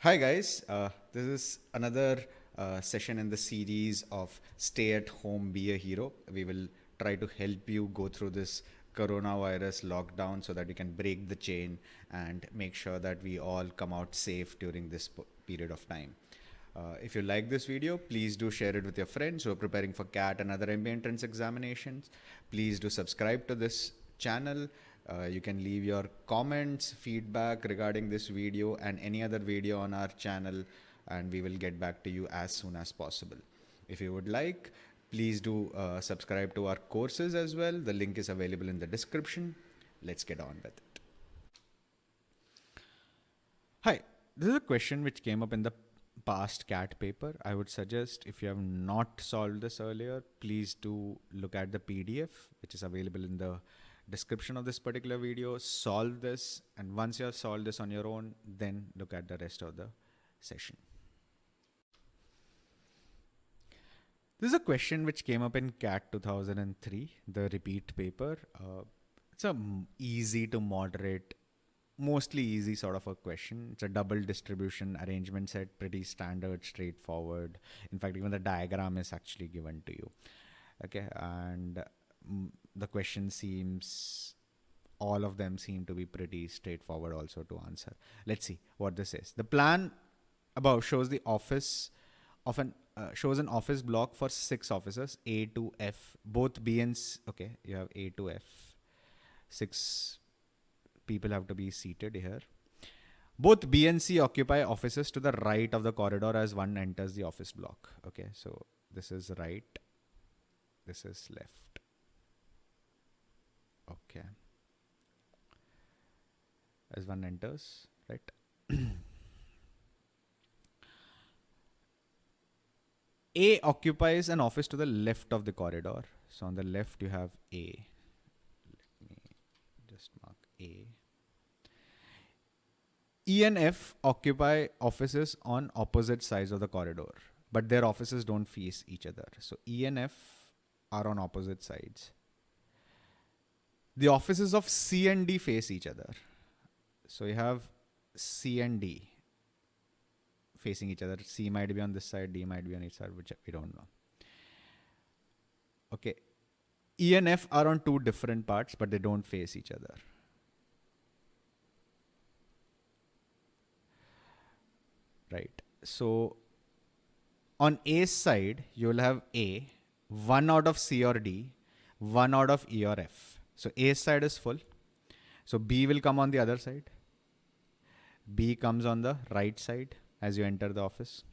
Hi, guys. This is another session in the series of Stay at Home, Be a Hero. We will try to help you go through this coronavirus lockdown so that you can break the chain and make sure that we all come out safe during this period of time. If you like this video, please do share it with your friends who are preparing for CAT and other MBA entrance examinations. Please do subscribe to this channel. You can leave your comments, feedback regarding this video and any other video on our channel, and we will get back to you as soon as possible. If you would like, please do subscribe to our courses as well. The link is available in the description. Let's get on with it. Hi, this is a question which came up in the past CAT paper. I would suggest if you have not solved this earlier, please do look at the PDF, which is available in the description of this particular video. Solve this, and once you have solved this on your own, then look at the rest of the session. This is a question which came up in CAT 2003, the repeat paper. It's a easy to moderate, mostly easy sort of a question. It's a double distribution arrangement set, pretty standard, straightforward. In fact, even the diagram is actually given to you. Okay, and the question seems, all of them seem to be pretty straightforward also to answer. Let's see what this is. The plan above shows the office of an shows an office block for 6 officers, A to F, both B and C. Okay, you have A to F. 6 people have to be seated here. Both B and C occupy offices to the right of the corridor as one enters the office block. Okay, so this is right, this is left. Okay, as one enters, right? A occupies an office to the left of the corridor. So on the left you have A. Let me just mark A. E and F occupy offices on opposite sides of the corridor, but their offices don't face each other. So E and F are on opposite sides. The offices of C and D face each other. So you have C and D facing each other. C might be on this side, D might be on each side, which we don't know. Okay. E and F are on 2 different parts, but they don't face each other. Right. So on A's side, you will have A, 1 out of C or D, 1 out of E or F. So A's side is full. So B will come on the other side. B comes on the right side as you enter the office,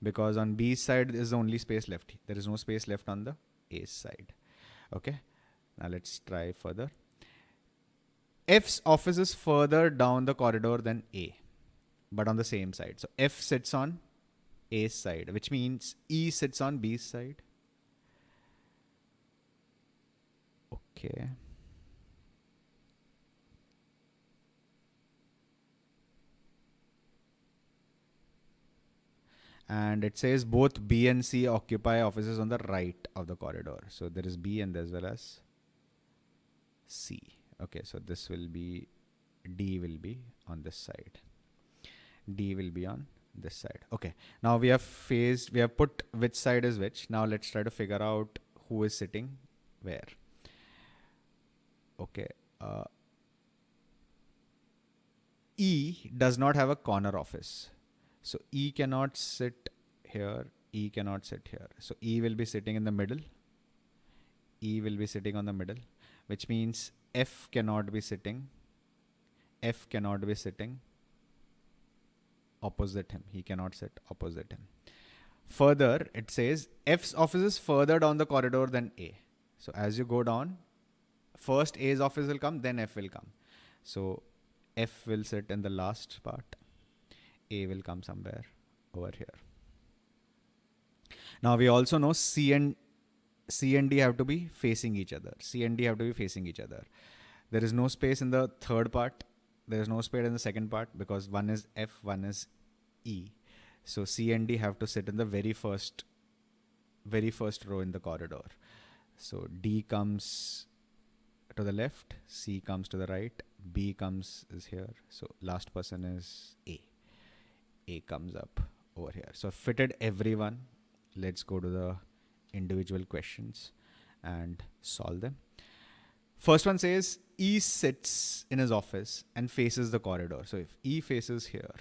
because on B's side is the only space left. There is no space left on the A's side. Okay. Now let's try further. F's office is further down the corridor than A, but on the same side. So F sits on A's side, which means E sits on B's side. Okay. And it says both B and C occupy offices on the right of the corridor. So there is B and as well as C. Okay, so this will be, D will be on this side. D will be on this side. Okay, now we have put which side is which. Now let's try to figure out who is sitting where. Okay, E does not have a corner office. So E cannot sit here, E cannot sit here. So E will be sitting in the middle. E will be sitting on the middle, which means F cannot be sitting. F cannot be sitting opposite him. He cannot sit opposite him. Further, it says F's office is further down the corridor than A. So as you go down, first A's office will come, then F will come. So F will sit in the last part. A will come somewhere over here. Now we also know C and D have to be facing each other. C and D have to be facing each other. There is no space in the third part. There is no space in the second part because one is F, one is E. So C and D have to sit in the very first row in the corridor. So D comes to the left, C comes to the right, B is here. So last person is A. A comes up over here. So fitted everyone. Let's go to the individual questions and solve them. First one says E sits in his office and faces the corridor. So if E faces here,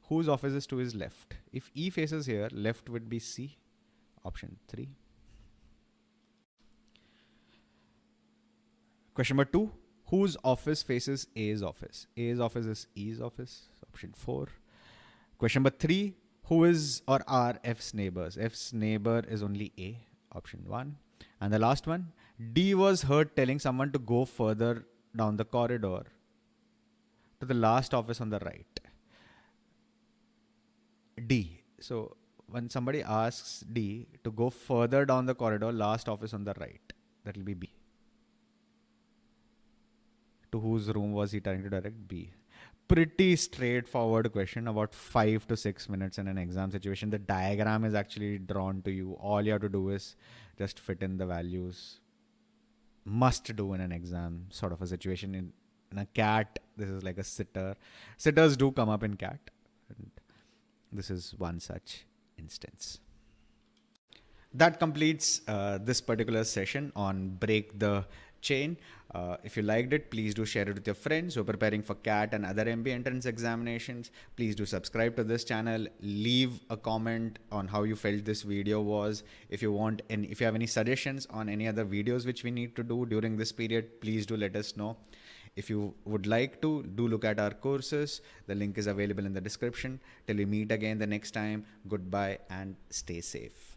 whose office is to his left? If E faces here, left would be C, option 3. Question number 2, whose office faces A's office? A's office is E's office, option 4. Question number 3, who is or are F's neighbors? F's neighbor is only A, option 1. And the last one, D was heard telling someone to go further down the corridor to the last office on the right. D. So when somebody asks D to go further down the corridor, last office on the right, that will be B. To whose room was he trying to direct? B. Pretty straightforward question, about 5 to 6 minutes in an exam situation. The diagram is actually drawn to you. All you have to do is just fit in the values. Must do in an exam sort of a situation. In a CAT, this is like a sitter. Sitters do come up in CAT. And this is one such instance. That completes this particular session on Break the Chain. If you liked it, please do share it with your friends who are preparing for CAT and other MBA entrance examinations. Please do subscribe to this channel. Leave a comment on how you felt this video was. If you want, and if you have any suggestions on any other videos which we need to do during this period, please do let us know. If you would like to, do look at our courses. The link is available in the description. Till we meet again the next time, goodbye and stay safe.